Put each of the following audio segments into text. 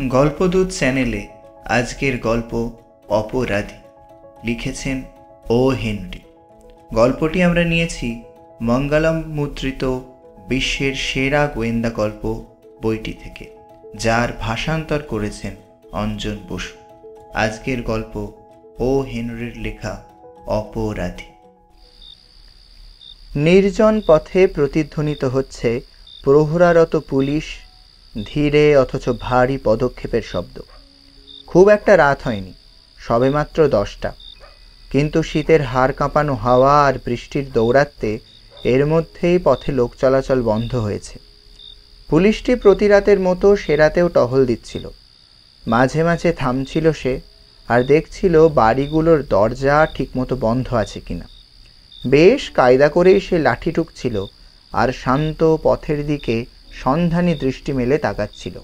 গল্পদূত চ্যানেলে আজকের গল্প অপরাধী, লিখেছেন ও হেনরি। গল্পটি আমরা নিয়েছি মঙ্গলম মুদ্রিত বিশ্বের সেরা গোয়েন্দা গল্প বইটি থেকে, যার ভাষান্তর করেছেন অঞ্জন বসু। আজকের গল্প ও হেনরির লেখা অপরাধী। নির্জন পথে প্রতিধ্বনিত হচ্ছে প্রহরারত পুলিশ ধীরে অথচ ভারী পদক্ষেপের শব্দ। খুব একটা রাত হয়নি, সবেমাত্র 10টা, কিন্তু শীতের হাড় কাঁপানো হাওয়া আর বৃষ্টির দৌরাত্মে এর মধ্যেই পথে লোক চলাচল বন্ধ হয়েছে। পুলিশটি প্রতি রাতের মতো সে রাতেও টহল দিচ্ছিল। মাঝে মাঝে থামছিল সে আর দেখছিল বাড়িগুলোর দরজা ঠিকমতো বন্ধ আছে কিনা। বেশ কায়দা করেই সে লাঠি ঠুকছিল আর শান্ত পথের দিকে সন্ধানী দৃষ্টি মেলে তাকাচ্ছিল।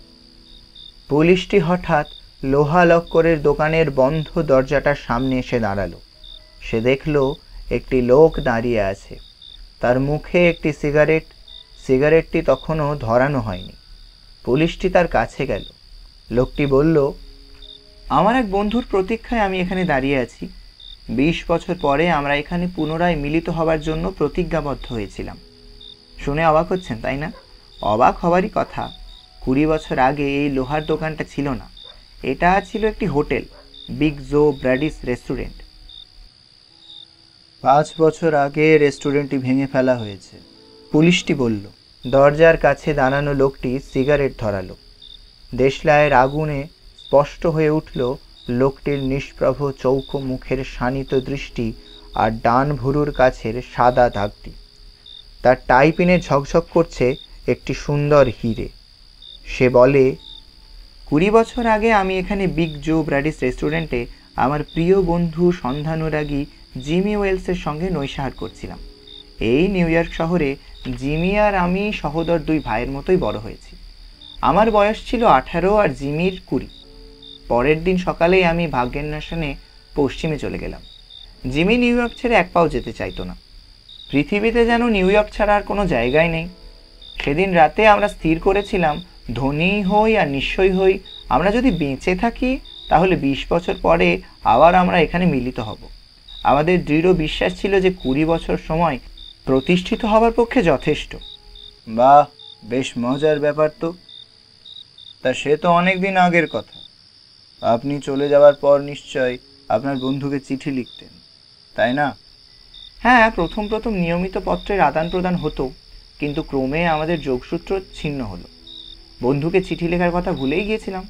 পুলিশটি হঠাৎ লোহা লক্করের দোকানের বন্ধ দরজাটার সামনে এসে দাঁড়ালো। সে দেখল একটি লোক দাঁড়িয়ে আছে, তার মুখে একটি সিগারেটটি তখনও ধরানো হয়নি। পুলিশটি তার কাছে গেল। লোকটি বলল, আমার এক বন্ধুর প্রতীক্ষায় আমি এখানে দাঁড়িয়ে আছি। 20 বছর পরে আমরা এখানে পুনরায় মিলিত হবার জন্য প্রতিজ্ঞাবদ্ধ হয়েছিলাম। শুনে অবাক হচ্ছেন, তাই না? অবাক হওয়ারই কথা। 20 বছর আগে এই লোহার দোকানটা ছিল না, এটা ছিল একটি হোটেল, বিগ জো ব্র্যাডিস রেস্টুরেন্ট। 5 বছর আগে রেস্টুরেন্টটি ভেঙে ফেলা হয়েছে, পুলিশটি বলল। দরজার কাছে দাঁড়ানো লোকটি সিগারেট ধরালো। দেশলাইয়ের আগুনে স্পষ্ট হয়ে উঠল লোকটির নিষ্প্রভ চৌকো মুখের শানিত দৃষ্টি আর ডান ভুরুর কাছের সাদা দাগটি। তার টাইপিনে ঝকঝক করছে একটি সুন্দর হিরে। সে বলে, 20 বছর আগে আমি এখানে বিগ জো ব্র্যাডিস রেস্টুরেন্টে আমার প্রিয় বন্ধু সন্ধানুরাগী জিমি ওয়েলসের সঙ্গে নৈশাহার করছিলাম। এই নিউ ইয়র্ক শহরে জিমি আর আমি সহোদর 2 ভাইয়ের মতোই বড় হয়েছি। আমার বয়স ছিল 18 আর জিমির 20। পরের দিন সকালেই আমি ভাগ্যান্বেষণে পশ্চিমে চলে গেলাম। জিমি নিউ ইয়র্ক ছেড়ে এক পাও যেতে চাইতো না। পৃথিবীতে যেন নিউ ইয়র্ক ছাড়া আর কোনো জায়গাই নেই। সেদিন রাতে আমরা স্থির করেছিলাম, ধনী হই আর নিশ্চয়ই হই, আমরা যদি বেঁচে থাকি তাহলে 20 বছর পরে আবার আমরা এখানে মিলিত হব। আমাদের দৃঢ় বিশ্বাস ছিল যে 20 বছর সময় প্রতিষ্ঠিত হবার পক্ষে যথেষ্ট। বাহ, বেশ মজার ব্যাপার তো। তা সে তো অনেক দিন আগের কথা। আপনি চলে যাওয়ার পর নিশ্চয় আপনার বন্ধুকে চিঠি লিখতেন, তাই না? হ্যাঁ, প্রথম নিয়মিত পত্রের আদান প্রদান হতো, কিন্তু ক্রমে আমাদের যোগসূত্র ছিন্ন হলো। বন্ধুকে চিঠি লেখার কথা ভুলেই গিয়েছিলাম।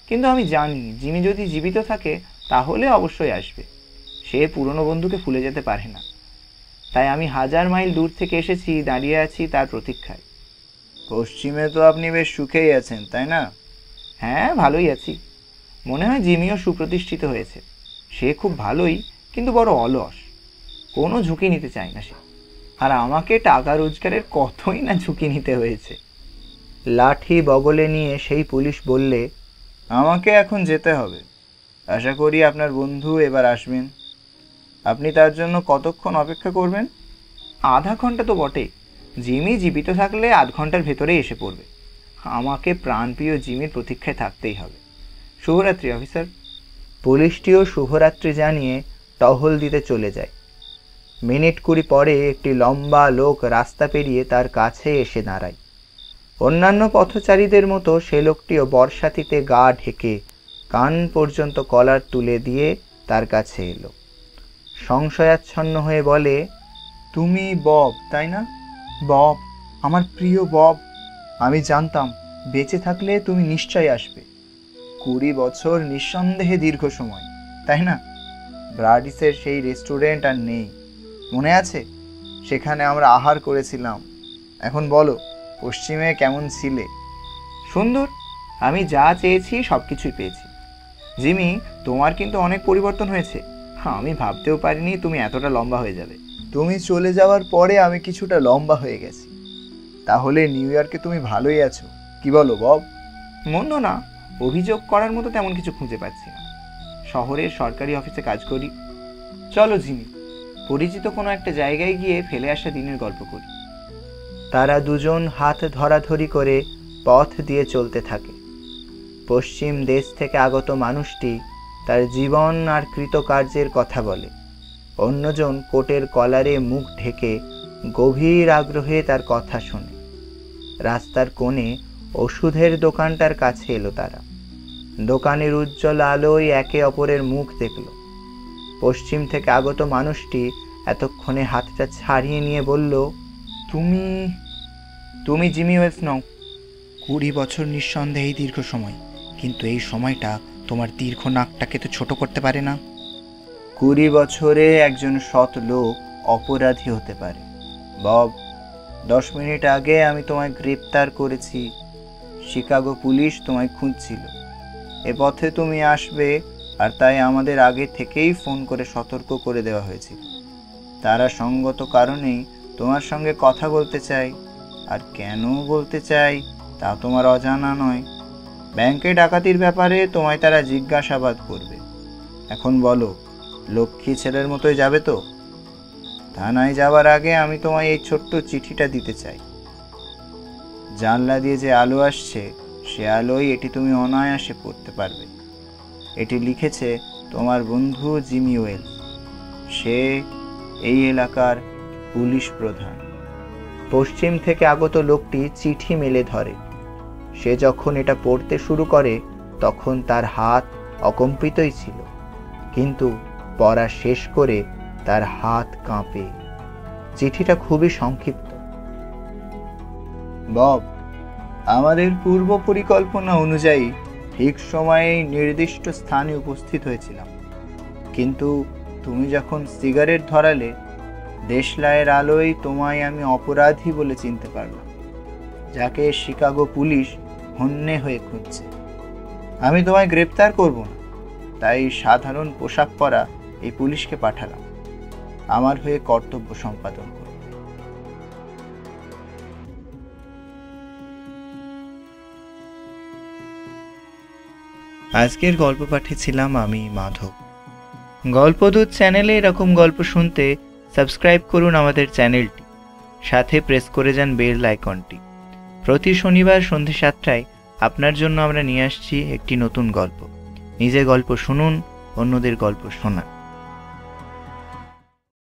কিন্তু আমি জানি জিমি যদি জীবিত থাকে তাহলে অবশ্যই আসবে। সে পুরনো বন্ধুকে ভুলে যেতে পারে না। তাই আমি 1000 মাইল দূর থেকে এসেছি, দাঁড়িয়ে আছি তার প্রতীক্ষায়। পশ্চিমে তো আপনি বেশ সুখেই আছেন, তাই না? হ্যাঁ, ভালোই আছি। মনে হয় জিমিও সুপ্রতিষ্ঠিত হয়েছে। সে খুব ভালোই, কিন্তু বড় অলস। কোনো ঝুঁকি নিতে চায় না সে। আর আমাকে টাকা রোজগারের কতই না ঝুঁকি নিতে হয়েছে। লাঠি বগলে নিয়ে সেই পুলিশ বললে, আমাকে এখন যেতে হবে। আশা করি আপনার বন্ধু এবার আসবেন। আপনি তার জন্য কতক্ষণ অপেক্ষা করবেন? আধা ঘন্টা তো বটে। জিমি জীবিত থাকলে আধ ঘন্টার ভেতরেই এসে পড়বে। আমাকে প্রাণপ্রিয় জিমির প্রতীক্ষায় থাকতেই হবে। শুভরাত্রি অফিসার। পুলিশটিও শুভরাত্রি জানিয়ে টহল দিতে চলে যায়। মিনিট 20 পরে একটি লম্বা লোক রাস্তা পেরিয়ে তার কাছে এসে দাঁড়ায়। অন্যান্য পথচারীদের মতো সে লোকটিও বর্ষাতিতে গা ঢেকে কান পর্যন্ত কলার তুলে দিয়ে তার কাছে এলো। সংশয়াচ্ছন্ন হয়ে বলে, তুমি বব, তাই না? বব, আমার প্রিয় বব। আমি জানতাম বেঁচে থাকলে তুমি নিশ্চয়ই আসবে। 20 বছর নিঃসন্দেহে দীর্ঘ সময়, তাই না? ব্রাডিসের সেই রেস্টুরেন্ট আর নেই, মনে আছে? সেখানে আমরা আহার করেছিলাম। এখন বলো, পশ্চিমে কেমন ছিলে? সুন্দর। আমি যা চেয়েছি সব কিছুই পেয়েছি। জিমি, তোমার কিন্তু অনেক পরিবর্তন হয়েছে। আমি ভাবতেও পারিনি তুমি এতটা লম্বা হয়ে যাবে। তুমি চলে যাওয়ার পরে আমি কিছুটা লম্বা হয়ে গেছি। তাহলে নিউ ইয়র্কে তুমি ভালোই আছো, কি বলো বব? মন্দ না, অভিযোগ করার মতো তেমন কিছু খুঁজে পাচ্ছি না। শহরের সরকারি অফিসে কাজ করি। চলো জিমি, পরিচিত কোনো একটা জায়গায় গিয়ে ফেলে আসা দিনের গল্প করি। তারা দুজন হাত ধরাধরি করে পথ দিয়ে চলতে থাকে। পশ্চিম দেশ থেকে আগত মানুষটি তার জীবন আর কৃতকার্যের কথা বলে। অন্যজন কোটের কলারে মুখ ঢেকে গভীর আগ্রহে তার কথা শোনে। রাস্তার কোণে ওষুধের দোকানটার কাছে এলো তারা। দোকানের উজ্জ্বল আলোয় একে অপরের মুখ দেখল। পশ্চিম থেকে আগত মানুষটি এতক্ষণে হাতটা ছাড়িয়ে নিয়ে বলল, তুমি জিমি ওয়েলস নও। 20 বছর নিঃসন্দেহেই দীর্ঘ সময়, কিন্তু এই সময়টা তোমার দীর্ঘ নাকটাকে তো ছোট করতে পারে না। 20 বছরে একজন সৎ লোক অপরাধী হতে পারে। বব, 10 মিনিট আগে আমি তোমায় গ্রেপ্তার করেছি। শিকাগো পুলিশ তোমায় খুঁজছিল। এ পথে তুমি আসবে, আর তাই আমাদের আগে থেকেই ফোন করে সতর্ক করে দেওয়া হয়েছিল। তারা সঙ্গত কারণেই তোমার সঙ্গে কথা বলতে চাই, আর কেন বলতে চাই তা তোমার অজানা নয়। ব্যাংকে ডাকাতির ব্যাপারে তোমায় তারা জিজ্ঞাসাবাদ করবে। এখন বলো, লক্ষ্মী ছেলের মতোই যাবে তো? থানায় যাওয়ার আগে আমি তোমায় এই ছোট্ট চিঠিটা দিতে চাই। জানলা দিয়ে যে আলো আসছে, সে আলোয় এটি তুমি অনায়াসে পড়তে পারবে। এটি লিখেছে তোমার বন্ধু জিমি ওয়েলস। সে এই এলাকার পুলিশ প্রধান। পশ্চিম থেকে আগত লোকটি চিঠি মেলে ধরে। সে যখন এটা পড়তে শুরু করে তখন তার হাত অকম্পিতই ছিল, কিন্তু পড়া শেষ করে তার হাত কাঁপে। চিঠিটা খুবই সংক্ষিপ্ত। বব, আমাদের পূর্ব পরিকল্পনা অনুযায়ী ঠিক সময়ে নির্দিষ্ট স্থানে উপস্থিত হয়েছিলাম, কিন্তু তুমি যখন সিগারেট ধরালে, দেশলাইয়ের আলোয় তোমায় আমি অপরাধী বলে চিনতে পারলাম, যাকে শিকাগো পুলিশ হন্যে হয়ে খুঁজছে। আমি তোমায় গ্রেপ্তার করব না, তাই সাধারণ পোশাক পরা এই পুলিশকে পাঠালাম আমার হয়ে কর্তব্য সম্পাদন করতে। আজকের গল্প পাঠে ছিলাম আমি, মাধব। গল্পদূত চ্যানেলে এরকম গল্প শুনতে সাবস্ক্রাইব করুন আমাদের চ্যানেলটি, সাথে প্রেস করে যান বেল আইকনটি। প্রতি শনিবার সন্ধ্যে 7টায় আপনার জন্য আমরা নিয়ে আসছি একটি নতুন গল্প। নিজে গল্প শুনুন, অন্যদের গল্প শোনান।